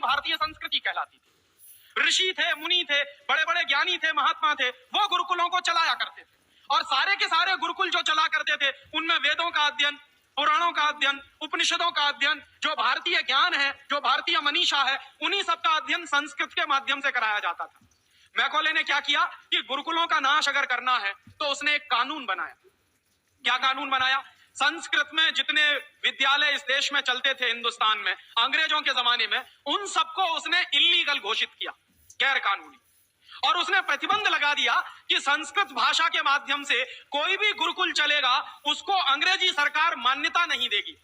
भारतीय संस्कृति कहलाती थी। ऋषि थे, मुनि थे, बड़े बड़े ज्ञानी थे, महात्मा थे, वो गुरुकुलों को चलाया करते थे। और सारे के सारे गुरुकुल जो चला करते थे उनमें वेदों का अध्ययन, पुराणों का अध्ययन, उपनिषदों का अध्ययन, जो भारतीय ज्ञान है, जो भारतीय मनीषा है, उन्हीं सब का अध्ययन संस्कृत के माध्यम से कराया जाता था। मैकॉले ने क्या किया कि गुरुकुलों का नाश अगर करना है तो उसने एक कानून बनाया। क्या कानून बनाया? संस्कृत में जितने विद्यालय इस देश में चलते थे, हिंदुस्तान में अंग्रेजों के जमाने में, उन सबको उसने इल्लीगल घोषित किया, गैर कानूनी। और उसने प्रतिबंध लगा दिया कि संस्कृत भाषा के माध्यम से कोई भी गुरुकुल चलेगा उसको अंग्रेजी सरकार मान्यता नहीं देगी।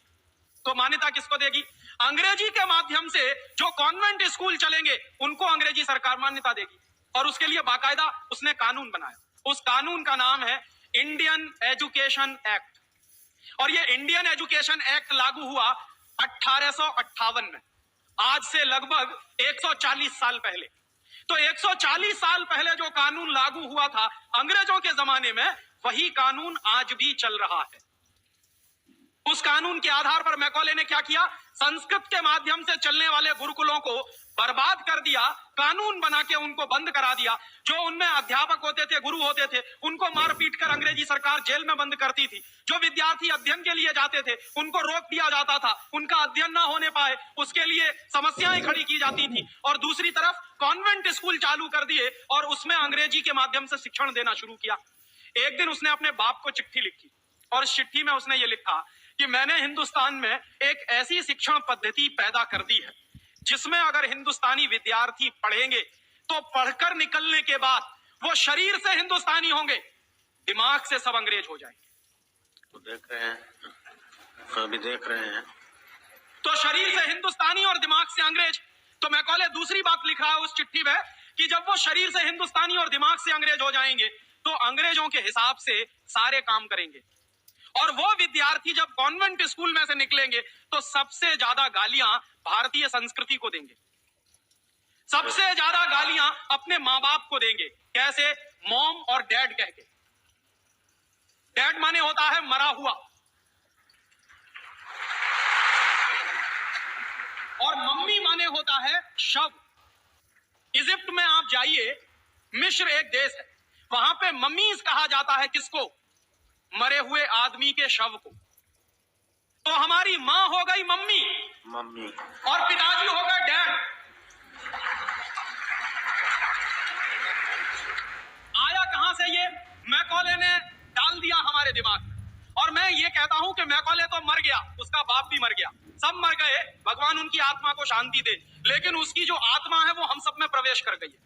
तो मान्यता किसको देगी? अंग्रेजी के माध्यम से जो कॉन्वेंट स्कूल चलेंगे उनको अंग्रेजी सरकार मान्यता देगी। और उसके लिए बाकायदा उसने कानून बनाया। उस कानून का नाम है इंडियन एजुकेशन एक्ट। और ये इंडियन एजुकेशन एक्ट लागू हुआ 1858 में, आज से लगभग 140 साल पहले। तो 140 साल पहले जो कानून लागू हुआ था अंग्रेजों के जमाने में, वही कानून आज भी चल रहा है। उस कानून के आधार पर मैकॉले ने क्या किया? संस्कृत के माध्यम से चलने वाले गुरुकुलों को बर्बाद कर दिया, कानून बना के उनको बंद करा दिया। जो उनमें अध्यापक होते थे, गुरु होते थे, उनको मार पीट कर अंग्रेजी सरकार जेल में बंद करती थी। जो विद्यार्थी अध्ययन के लिए जाते थे उनको रोक दिया जाता था, उनका अध्ययन ना होने पाए उसके लिए समस्याएं खड़ी की जाती थी। और दूसरी तरफ कॉन्वेंट स्कूल चालू कर दिए और उसमें अंग्रेजी के माध्यम से शिक्षण देना शुरू किया। एक दिन उसने अपने बाप को चिट्ठी लिखी और इस चिट्ठी में उसने ये लिखा कि मैंने हिंदुस्तान में एक ऐसी शिक्षण पद्धति पैदा कर दी है जिसमें अगर हिंदुस्तानी विद्यार्थी पढ़ेंगे तो पढ़कर निकलने के बाद वो शरीर से हिंदुस्तानी होंगे, दिमाग से सब अंग्रेज हो जाएंगे। तो देख रहे हैं, अभी देख रहे हैं। तो शरीर से हिंदुस्तानी और दिमाग से अंग्रेज। तो मैकॉले दूसरी बात लिखा है उस चिट्ठी में कि जब वो शरीर से हिंदुस्तानी और दिमाग से अंग्रेज हो जाएंगे तो अंग्रेजों के हिसाब से सारे काम करेंगे। और वो विद्यार्थी जब कॉन्वेंट स्कूल में से निकलेंगे तो सबसे ज्यादा गालियां भारतीय संस्कृति को देंगे, सबसे ज्यादा गालियां अपने माँ बाप को देंगे। कैसे? मॉम और डैड कह के। डैड माने होता है मरा हुआ, और मम्मी माने होता है शव। इजिप्ट में आप जाइए, मिस्र एक देश है, वहां पे मम्मीज कहा जाता है किसको? मरे हुए आदमी के शव को। तो हमारी मां हो गई मम्मी, और पिताजी हो गए डैड। आया कहां से ये? मैकॉले ने डाल दिया हमारे दिमाग में। और मैं ये कहता हूं कि मैकॉले तो मर गया, उसका बाप भी मर गया, सब मर गए, भगवान उनकी आत्मा को शांति दे, लेकिन उसकी जो आत्मा है वो हम सब में प्रवेश कर गई है।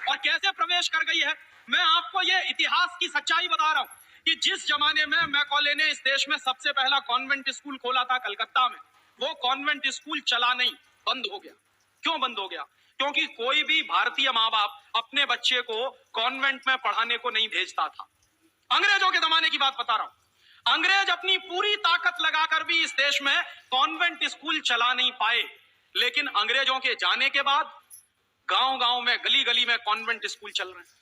और कैसे प्रवेश कर गई है? मैं आपको ये इतिहास की सच्चाई बता रहा हूं कि जिस जमाने में मैकॉले ने इस देश में सबसे पहला कॉन्वेंट स्कूल खोला था कलकत्ता में, वो कॉन्वेंट स्कूल चला नहीं, बंद हो गया। क्यों बंद हो गया? क्योंकि कोई भी भारतीय माँ बाप अपने बच्चे को कॉन्वेंट में पढ़ाने को नहीं भेजता था। अंग्रेजों के जमाने की बात बता रहा हूं। अंग्रेज अपनी पूरी ताकत लगाकर भी इस देश में कॉन्वेंट स्कूल चला नहीं पाए, लेकिन अंग्रेजों के जाने के बाद गांव गांव में, गली गली में कॉन्वेंट स्कूल चल रहे हैं।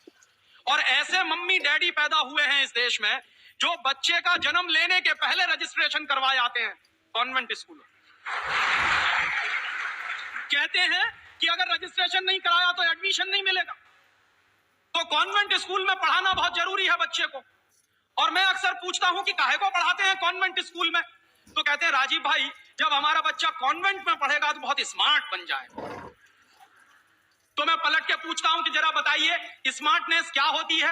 और ऐसे मम्मी डैडी पैदा हुए हैं इस देश में जो बच्चे का जन्म लेने के पहले रजिस्ट्रेशन करवाए आते हैं कॉन्वेंट स्कूल। कहते हैं कि अगर रजिस्ट्रेशन नहीं कराया तो एडमिशन नहीं मिलेगा। तो कॉन्वेंट स्कूल में पढ़ाना बहुत जरूरी है बच्चे को। और मैं अक्सर पूछता हूं कि काहे को पढ़ाते हैं कॉन्वेंट स्कूल में? तो कहते हैं राजीव भाई, जब हमारा बच्चा कॉन्वेंट में पढ़ेगा तो बहुत स्मार्ट बन जाएगा। तो मैं पलट के पूछता हूं कि जरा बताइए स्मार्टनेस क्या होती है?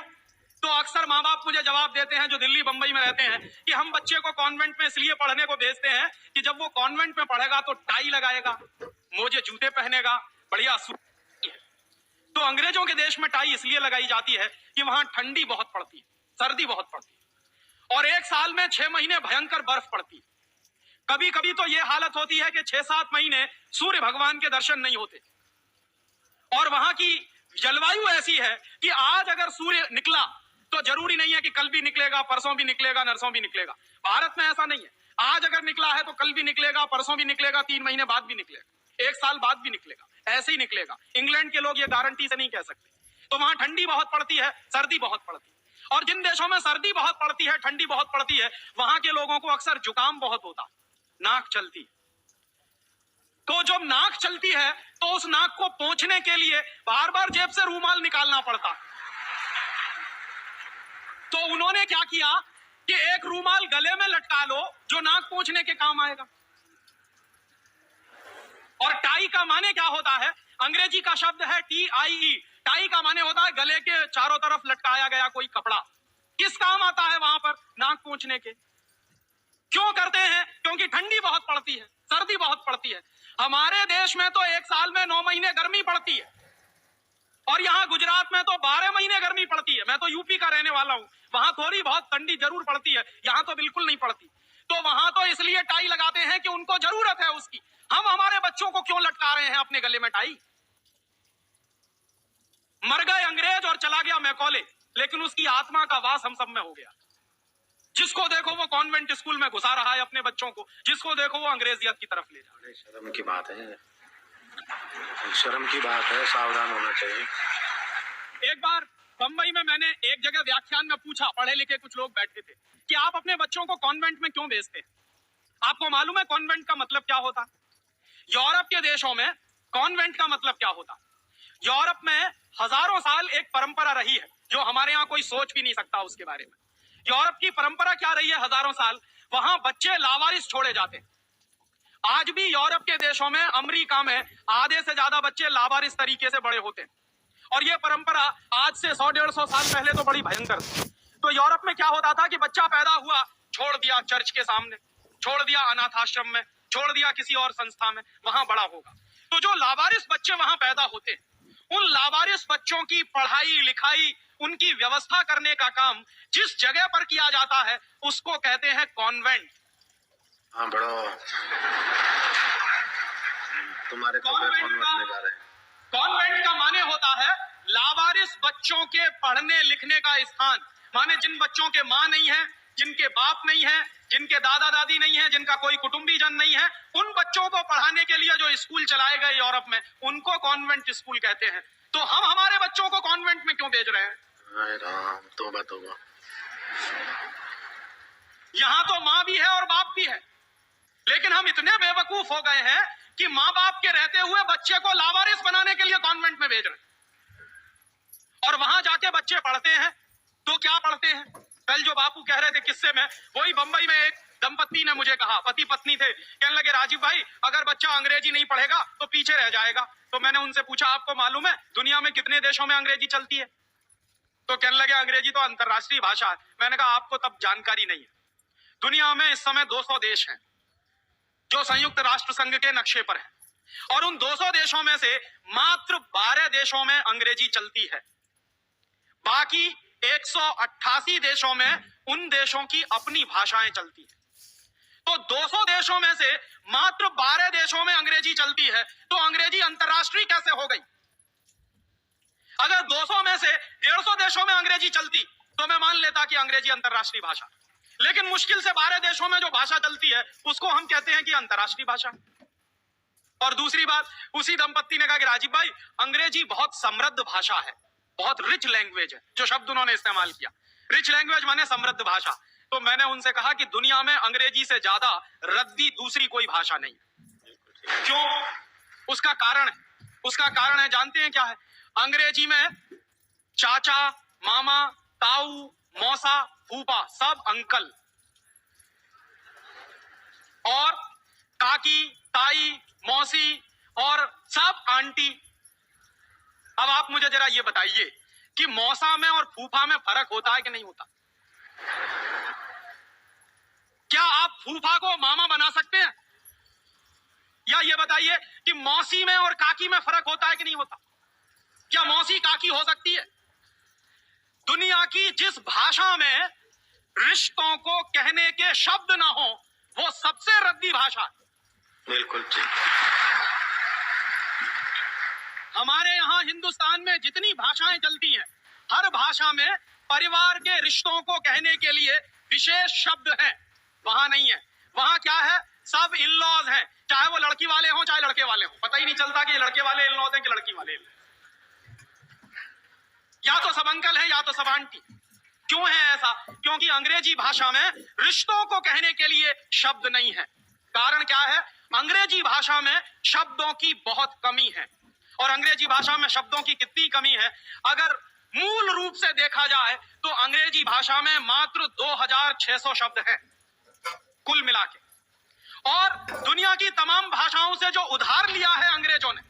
तो अक्सर माँ बाप मुझे जवाब देते हैं जो दिल्ली बंबई में रहते हैं कि हम बच्चे को कॉन्वेंट में इसलिए पढ़ने को भेजते हैं कि जब वो कॉन्वेंट में पढ़ेगा तो टाई लगाएगा, मोजे जूते पहनेगा, बढ़िया। तो अंग्रेजों के देश में टाई इसलिए लगाई जाती है कि वहां ठंडी बहुत पड़ती है, सर्दी बहुत पड़ती है, और एक साल में 6 महीने भयंकर बर्फ पड़ती है। कभी कभी तो यह हालत होती है कि 6-7 महीने सूर्य भगवान के दर्शन नहीं होते। और वहां की जलवायु ऐसी है कि आज अगर सूर्य निकला तो जरूरी नहीं है कि कल भी निकलेगा, परसों भी निकलेगा, नरसों भी निकलेगा। भारत में ऐसा नहीं है, आज अगर निकला है तो कल भी निकलेगा, परसों भी निकलेगा, 3 महीने बाद भी निकलेगा, 1 साल बाद भी निकलेगा, ऐसे ही निकलेगा। इंग्लैंड के लोग ये गारंटी से नहीं कह सकते। तो वहां ठंडी बहुत पड़ती है, सर्दी बहुत पड़ती है। और जिन देशों में सर्दी बहुत पड़ती है, ठंडी बहुत पड़ती है, वहां के लोगों को अक्सर जुकाम बहुत होता है, नाक चलती है। तो जब नाक चलती है तो उस नाक को पोंछने के लिए बार बार जेब से रूमाल निकालना पड़ता। तो उन्होंने क्या किया कि एक रूमाल गले में लटका लो जो नाक पोंछने के काम आएगा। और टाई का माने क्या होता है? अंग्रेजी का शब्द है TIE। टाई का माने होता है गले के चारों तरफ लटकाया गया कोई कपड़ा। किस काम आता है वहां पर? नाक पोंछने के। क्यों करते हैं? क्योंकि ठंडी बहुत पड़ती है, सर्दी बहुत पड़ती है। हमारे देश में तो एक साल में 9 महीने गर्मी पड़ती है और यहाँ गुजरात में तो 12 महीने गर्मी पड़ती है। मैं तो यूपी का रहने वाला हूँ, वहां थोड़ी बहुत ठंडी जरूर पड़ती है, यहाँ तो बिल्कुल नहीं पड़ती। तो वहां तो इसलिए टाई लगाते हैं कि उनको जरूरत है उसकी। हम हमारे बच्चों को क्यों लटका रहे हैं अपने गले में टाई? मर गए अंग्रेज और चला गया मैकॉले, लेकिन उसकी आत्मा का वास हम सब में हो गया। जिसको देखो वो कॉन्वेंट स्कूल में घुसा रहा है अपने बच्चों को, जिसको देखो वो अंग्रेजियत की तरफ ले जा रहा है। शर्म की बात है, शर्म की बात है, सावधान होना चाहिए। एक बार बंबई में मैंने एक जगह व्याख्यान में पूछा, पढ़े लिखे कुछ लोग बैठे थे, कि आप अपने बच्चों को कॉन्वेंट में क्यों भेजते हैं? आपको मालूम है कॉन्वेंट का मतलब क्या होता? यूरोप के देशों में कॉन्वेंट का मतलब क्या होता? यूरोप में हजारों साल एक परंपरा रही है जो हमारे यहाँ कोई सोच भी नहीं सकता उसके बारे में। यूरोप की परंपरा क्या रही है हजारों साल? वहां बच्चे लावारिस छोड़े जाते हैं। आज भी यूरोप के देशों में, अमेरिका में आधे से ज्यादा बच्चे लावारिस तरीके से बड़े होते हैं। और ये परंपरा आज से 100-150 साल पहले तो बड़ी भयंकर थी। तो यूरोप में क्या होता था कि बच्चा पैदा हुआ, छोड़ दिया चर्च के सामने, छोड़ दिया अनाथ आश्रम में, छोड़ दिया किसी और संस्था में, वहां बड़ा होगा। तो जो लावारिस बच्चे वहां पैदा होते हैं, उन लावारिस बच्चों की पढ़ाई लिखाई, उनकी व्यवस्था करने का काम जिस जगह पर किया जाता है उसको कहते हैं कॉन्वेंट। हाँ बड़ो, तुम्हारे कॉन्वेंट का माने होता है लावारिस बच्चों के पढ़ने लिखने का स्थान। माने जिन बच्चों के माँ नहीं है, जिनके बाप नहीं है, जिनके दादा दादी नहीं है, जिनका कोई कुटुंबीजन नहीं है, उन बच्चों को पढ़ाने के लिए जो स्कूल चलाए गए यूरोप में, उनको कॉन्वेंट स्कूल कहते हैं। तो हम हमारे बच्चों को कॉन्वेंट में क्यों भेज रहे हैं? राम, तौबा तौबा। यहाँ तो माँ भी है और बाप भी है, लेकिन हम इतने बेवकूफ हो गए हैं कि माँ बाप के रहते हुए बच्चे को लावारिस बनाने के लिए कॉन्वेंट में भेज रहे हैं। और वहां जाके बच्चे पढ़ते हैं तो क्या पढ़ते हैं? कल जो बापू कह रहे थे किस्से में, वही बंबई में एक दंपत्ति ने मुझे कहा, पति पत्नी थे, कहने लगे राजीव भाई अगर बच्चा अंग्रेजी नहीं पढ़ेगा तो पीछे रह जाएगा। तो मैंने उनसे पूछा आपको मालूम है दुनिया में कितने देशों में अंग्रेजी चलती है? तो कहने लगे अंग्रेजी तो अंतरराष्ट्रीय भाषा है। मैंने कहा आपको तब जानकारी नहीं है, दुनिया में इस समय 200 देश हैं जो संयुक्त राष्ट्र संघ के नक्शे पर हैं और उन 200 देशों में से मात्र 12 देशों में अंग्रेजी चलती है। बाकी 188 देशों में उन देशों की अपनी भाषाएं चलती है। तो 200 देशों में से मात्र 12 देशों में अंग्रेजी चलती है, तो अंग्रेजी अंतरराष्ट्रीय कैसे हो गई? अगर 200 में से 150 देशों में अंग्रेजी चलती तो मैं मान लेता कि अंग्रेजी अंतरराष्ट्रीय भाषा, लेकिन मुश्किल से 12 देशों में जो भाषा चलती है उसको हम कहते हैं कि अंतरराष्ट्रीय भाषा। और दूसरी बात, उसी दंपत्ति ने कहा कि राजीव भाई अंग्रेजी बहुत समृद्ध भाषा है, बहुत रिच लैंग्वेज है। जो शब्द उन्होंने इस्तेमाल किया, रिच लैंग्वेज माने समृद्ध भाषा। तो मैंने उनसे कहा कि दुनिया में अंग्रेजी से ज्यादा रद्दी दूसरी कोई भाषा नहीं है। क्यों? उसका कारण है जानते हैं क्या है? अंग्रेजी में चाचा, मामा, ताऊ, मौसा, फूफा सब अंकल, और काकी, ताई, मौसी और सब आंटी। अब आप मुझे जरा ये बताइए कि मौसा में और फूफा में फर्क होता है कि नहीं होता? क्या आप फूफा को मामा बना सकते हैं? या ये बताइए कि मौसी में और काकी में फर्क होता है कि नहीं होता? क्या मौसी काकी हो सकती है? दुनिया की जिस भाषा में रिश्तों को कहने के शब्द ना हो वो सबसे रद्दी भाषा है। बिल्कुल ठीक। हमारे यहाँ हिंदुस्तान में जितनी भाषाएं चलती हैं, हर भाषा में परिवार के रिश्तों को कहने के लिए विशेष शब्द हैं। वहां नहीं है। वहां क्या है? सब इन लॉज हैं, चाहे वो लड़की वाले हों चाहे लड़के वाले हों। पता ही नहीं चलता कि लड़के वाले इन लॉज हैं कि लड़की वाले। या तो सब अंकल हैं या तो सब आंटी। क्यों है ऐसा? क्योंकि अंग्रेजी भाषा में रिश्तों को कहने के लिए शब्द नहीं है। कारण क्या है? अंग्रेजी भाषा में शब्दों की बहुत कमी है। और अंग्रेजी भाषा में शब्दों की कितनी कमी है, अगर मूल रूप से देखा जाए तो अंग्रेजी भाषा में मात्र 2600 शब्द हैं कुल मिला के। और दुनिया की तमाम भाषाओं से जो उधार लिया है अंग्रेजों ने,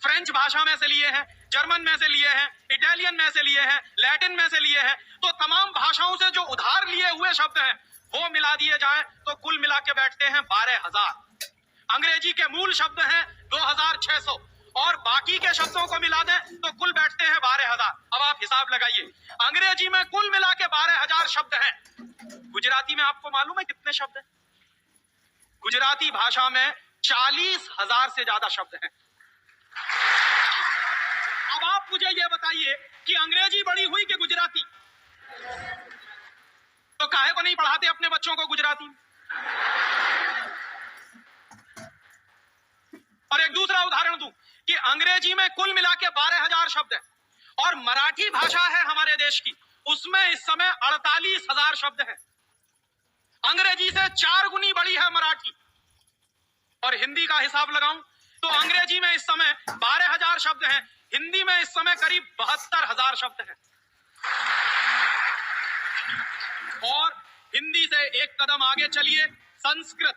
फ्रेंच भाषा में से लिए हैं, जर्मन में से लिए हैं, इटालियन में से लिए हैं, लैटिन में से लिए हैं, तो तमाम भाषाओं से जो उधार लिए हुए शब्द हैं वो मिला दिए जाए तो कुल मिला के बैठते हैं 12,000। अंग्रेजी के मूल शब्द हैं 2600 और बाकी के शब्दों को मिला दें तो कुल बैठते हैं 12,000। अब आप हिसाब लगाइए, अंग्रेजी में कुल मिला के 12,000 शब्द हैं। गुजराती में आपको मालूम है कितने शब्द हैं? गुजराती भाषा में 40,000 से ज्यादा शब्द हैं। अब आप मुझे यह बताइए कि अंग्रेजी बड़ी हुई कि गुजराती? तो काहे को नहीं पढ़ाते अपने बच्चों को गुजराती? और एक दूसरा उदाहरण दूं कि अंग्रेजी में कुल मिला के 12,000 शब्द हैं और मराठी भाषा है हमारे देश की, उसमें इस समय 48,000 शब्द हैं। अंग्रेजी से 4 गुनी बड़ी है मराठी। और हिंदी का हिसाब लगाऊं तो अंग्रेजी में इस समय 12,000 शब्द हैं, हिंदी में इस समय करीब 72,000 शब्द हैं। और हिंदी से एक कदम आगे चलिए, संस्कृत।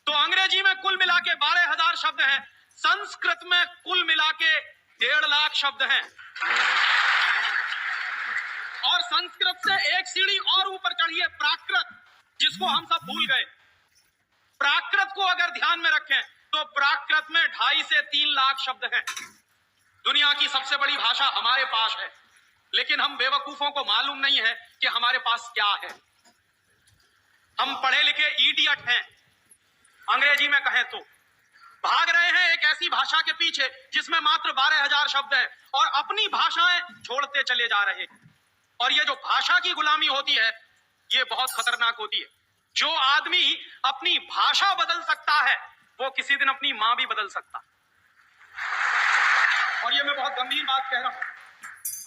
तो अंग्रेजी में कुल मिला के 12,000 शब्द हैं, संस्कृत में कुल मिला के 1.5 लाख शब्द हैं। और संस्कृत से एक सीढ़ी और ऊपर चढ़िए, प्राकृत, जिसको हम सब भूल गए। प्राकृत को अगर ध्यान में रखें तो प्राकृत में 2.5 से 3 लाख शब्द हैं। दुनिया की सबसे बड़ी भाषा हमारे पास है, लेकिन हम बेवकूफों को मालूम नहीं है कि हमारे पास क्या है। हम पढ़े लिखे इडियट हैं, अंग्रेजी में कहें तो भाग रहे हैं एक ऐसी भाषा के पीछे जिसमें मात्र 12,000 शब्द हैं और अपनी भाषाएं छोड़ते चले जा रहे हैं। और ये जो भाषा की गुलामी होती है ये बहुत खतरनाक होती है। जो आदमी अपनी भाषा बदल सकता है वो किसी दिन अपनी मां भी बदल सकता। और ये मैं बहुत गंभीर बात कह रहा हूं।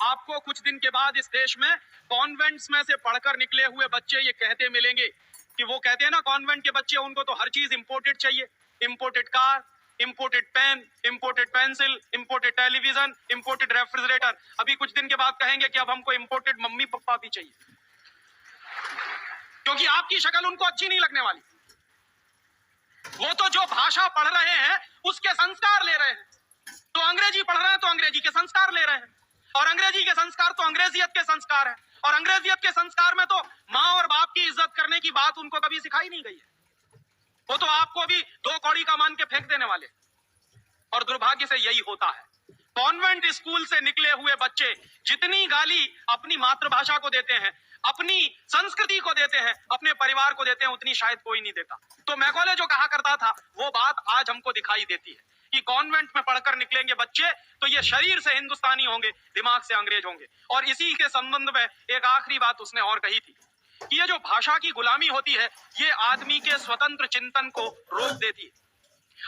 आपको कुछ दिन के बाद इस देश में कॉन्वेंट्स में से पढ़कर निकले हुए बच्चे ये कहते मिलेंगे कि वो कहते हैं ना, कॉन्वेंट के बच्चे, उनको तो हर चीज इंपोर्टेड चाहिए। Imported car, imported pen, imported pencil, imported television, imported refrigerator. अभी कुछ दिन के बाद कहेंगे कि अब हमको इंपोर्टेड मम्मी पापा भी चाहिए, क्योंकि आपकी शक्ल उनको अच्छी नहीं लगने वाली। वो तो जो भाषा पढ़ रहे हैं उसके संस्कार ले रहे हैं। तो अंग्रेजी पढ़ रहे हैं तो अंग्रेजी के संस्कार ले रहे हैं, और अंग्रेजी के संस्कार तो अंग्रेजियत के संस्कार हैं। और अंग्रेजियत के संस्कार में तो माँ और बाप की इज्जत करने की बात उनको कभी सिखाई नहीं गई है। वो तो आपको भी 2 कौड़ी का मान के फेंक देने वाले। और दुर्भाग्य से यही होता है, कॉन्वेंट स्कूल से निकले हुए बच्चे जितनी गाली अपनी मातृभाषा को देते हैं, अपनी संस्कृति को देते हैं, अपने परिवार को देते हैं, उतनी शायद कोई नहीं देता। तो मैकॉले जो कहा करता था वो बात आज हमको दिखाई देती है कि कॉन्वेंट में पढ़कर निकलेंगे बच्चे तो ये शरीर से हिंदुस्तानी होंगे, दिमाग से अंग्रेज होंगे। और इसी के संबंध में एक आखिरी बात उसने और कही थी कि ये जो भाषा की गुलामी होती है ये आदमी के स्वतंत्र चिंतन को रोक देती है।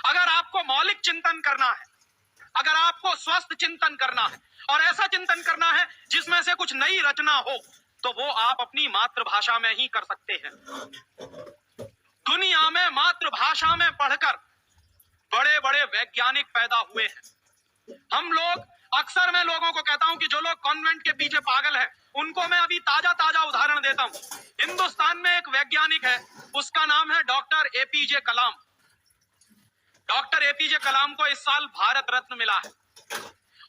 अगर आपको मौलिक चिंतन करना है, अगर आपको स्वस्थ चिंतन करना है और ऐसा चिंतन करना है जिसमें से कुछ नई रचना हो, तो वो आप अपनी मातृभाषा में ही कर सकते हैं। दुनिया में मातृभाषा में पढ़कर बड़े बड़े वैज्ञानिक पैदा हुए हैं। हम लोग अक्सर, मैं लोगों को कहता हूं कि जो लोग कॉन्वेंट के पीछे पागल हैं उनको मैं अभी ताजा ताजा उदाहरण देता हूं। हिंदुस्तान में एक वैज्ञानिक है, उसका नाम है डॉक्टर एपीजे कलाम। डॉक्टर एपीजे कलाम को इस साल भारत रत्न मिला है।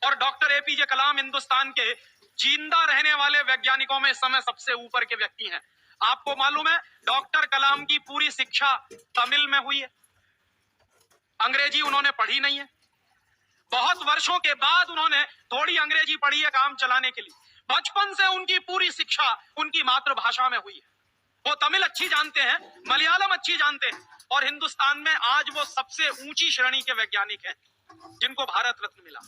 और डॉक्टर एपीजे कलाम हिंदुस्तान के जिंदा रहने वाले वैज्ञानिकों में इस समय सबसे ऊपर के व्यक्ति हैं। आपको मालूम है डॉक्टर कलाम की पूरी शिक्षा तमिल में हुई है, अंग्रेजी उन्होंने पढ़ी नहीं है। बहुत वर्षों के बाद उन्होंने थोड़ी अंग्रेजी पढ़ी है काम चलाने के लिए। बचपन से उनकी पूरी शिक्षा उनकी मातृभाषा में हुई है। वो तमिल अच्छी जानते हैं, मलयालम अच्छी जानते हैं, और हिंदुस्तान में आज वो सबसे ऊंची श्रेणी के वैज्ञानिक हैं जिनको भारत रत्न मिला।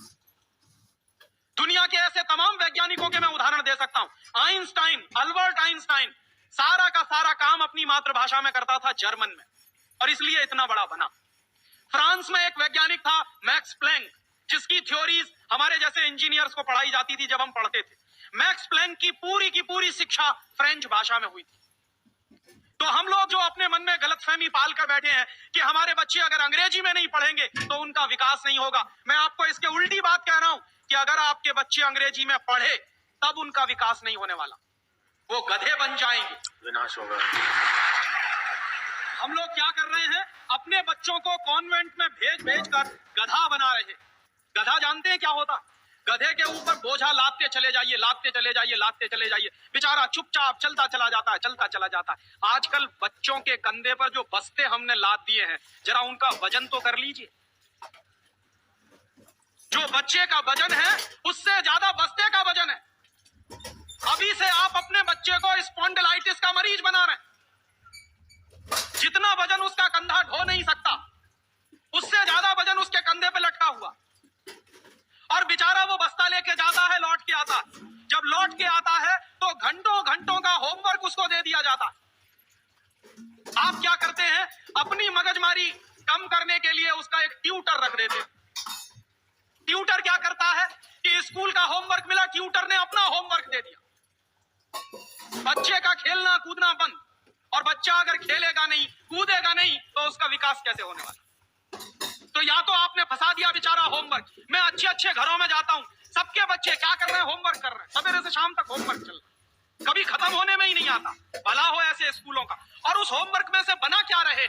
दुनिया के ऐसे तमाम वैज्ञानिकों के मैं उदाहरण दे सकता हूं। आइंस्टाइन, अल्बर्ट आइंस्टाइन सारा का सारा काम अपनी मातृभाषा में करता था, जर्मन में, और इसलिए इतना बड़ा बना। फ्रांस में एक वैज्ञानिक था मैक्स प्लैंक, जिसकी थ्योरीज हमारे जैसे इंजीनियर्स को पढ़ाई जाती थी जब हम पढ़ते थे। मैक्स प्लैंक की पूरी शिक्षा फ्रेंच भाषा में हुई थी। तो हम लोग जो अपने मन में गलतफहमी पाल कर बैठे हैं कि हमारे बच्चे अगर अंग्रेजी में नहीं पढ़ेंगे तो उनका विकास नहीं होगा, मैं आपको इसके उल्टी बात कह रहा हूं कि अगर आपके बच्चे अंग्रेजी में पढ़े तब उनका विकास नहीं होने वाला, वो गधे बन जाएंगे, विनाश होगा। हम लोग क्या कर रहे हैं, अपने बच्चों को कॉन्वेंट में भेज कर गधा बना रहे हैं। गधा जानते हैं क्या होता? गधे के ऊपर बोझा लादते चले जाइए, लादते चले जाइए, लादते चले जाइए, बेचारा चुपचाप चलता चला जाता है, चलता चला जाता है। आजकल बच्चों के कंधे पर जो बस्ते हमने लाद दिए हैं, जरा उनका वजन तो कर लीजिए। जो बच्चे का वजन है उससे ज्यादा बस्ते का वजन है। अभी से आप अपने बच्चे को स्पॉन्डिलाइटिस का मरीज बना रहे हैं। जितना वजन उसका कंधा ढो नहीं सकता, उससे ज्यादा वजन उसके कंधे पे लटका हुआ, और बेचारा वो बस्ता लेके जाता है, लौट के आता है। जब लौट के आता है तो घंटों घंटों का होमवर्क उसको दे दिया जाता है। आप क्या करते हैं, अपनी मगजमारी कम करने के लिए उसका एक ट्यूटर रख देते हैं। ट्यूटर क्या करता है कि स्कूल का होमवर्क मिला, ट्यूटर ने अपना होमवर्क दे दिया। बच्चे का खेलना कूदना बंद, और बच्चा अगर खेलेगा नहीं, कूदेगा नहीं, तो उसका विकास कैसे होने वाला? तो या तो आपने फंसा दिया बेचारा होमवर्क। मैं अच्छे अच्छे घरों में जाता हूं, सबके बच्चे क्या कर रहे हैं, होमवर्क कर रहे हैं, सवेरे से शाम तक होमवर्क चल रहा है, कभी खत्म होने में ही नहीं आता। भला हो ऐसे स्कूलों का। और उस होमवर्क में से बना क्या रहे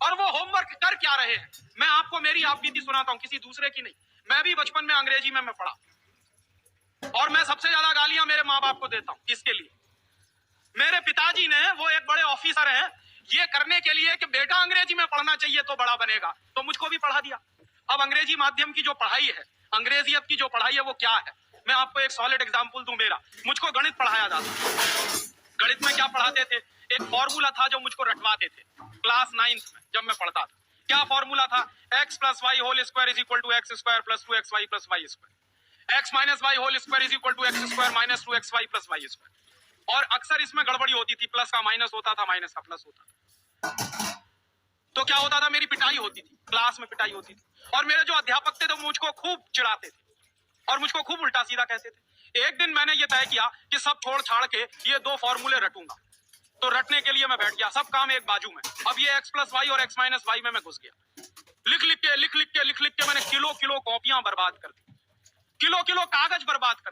और वो होमवर्क कर क्या रहे हैं? मैं आपको मेरी आप बीती सुनाता हूं, किसी दूसरे की नहीं। मैं भी बचपन में अंग्रेजी में मैं पढ़ा, और मैं सबसे ज्यादा गालियां मेरे माँ बाप को देता हूं। किसके लिए? मेरे पिताजी ने, वो एक बड़े ऑफिसर हैं, ये करने के लिए कि बेटा अंग्रेजी में पढ़ना चाहिए तो बड़ा बनेगा, तो मुझको भी पढ़ा दिया। अब अंग्रेजी माध्यम की जो पढ़ाई है, अंग्रेजियत की जो पढ़ाई है, वो क्या है? मैं आपको एक सॉलिड एग्जांपल दूं मेरा। मुझको गणित पढ़ाया जाता। गणित में क्या पढ़ाते थे? एक फॉर्मूला था जो मुझको रटवाते थे क्लास 9th में जब मैं पढ़ता था। क्या फॉर्मूला था? x + y whole square is equal to x square plus 2xy plus y square, x minus y whole square is equal to x square minus 2xy plus y square. और अक्सर इसमें गड़बड़ी होती थी, प्लस का minus होता था, minus का प्लस होता था। तो क्या होता था, मेरी पिटाई होती थी, क्लास में पिटाई होती थी। और मेरे जो अध्यापक थे तो मुझको खूब चिढ़ाते थे और मुझको खूब उल्टा सीधा कहते थे। एक दिन मैंने ये तय किया कि सब छोड़ छाड़ के ये 2 फॉर्मूले रटूंगा। तो रटने के लिए मैं बैठ गया, सब काम एक बाजू में। अब ये x + y और x - y में मैं घुस गया। लिख लिख के मैंने किलो किलो कॉपियां बर्बाद कर दी, किलो किलो कागज बर्बाद कर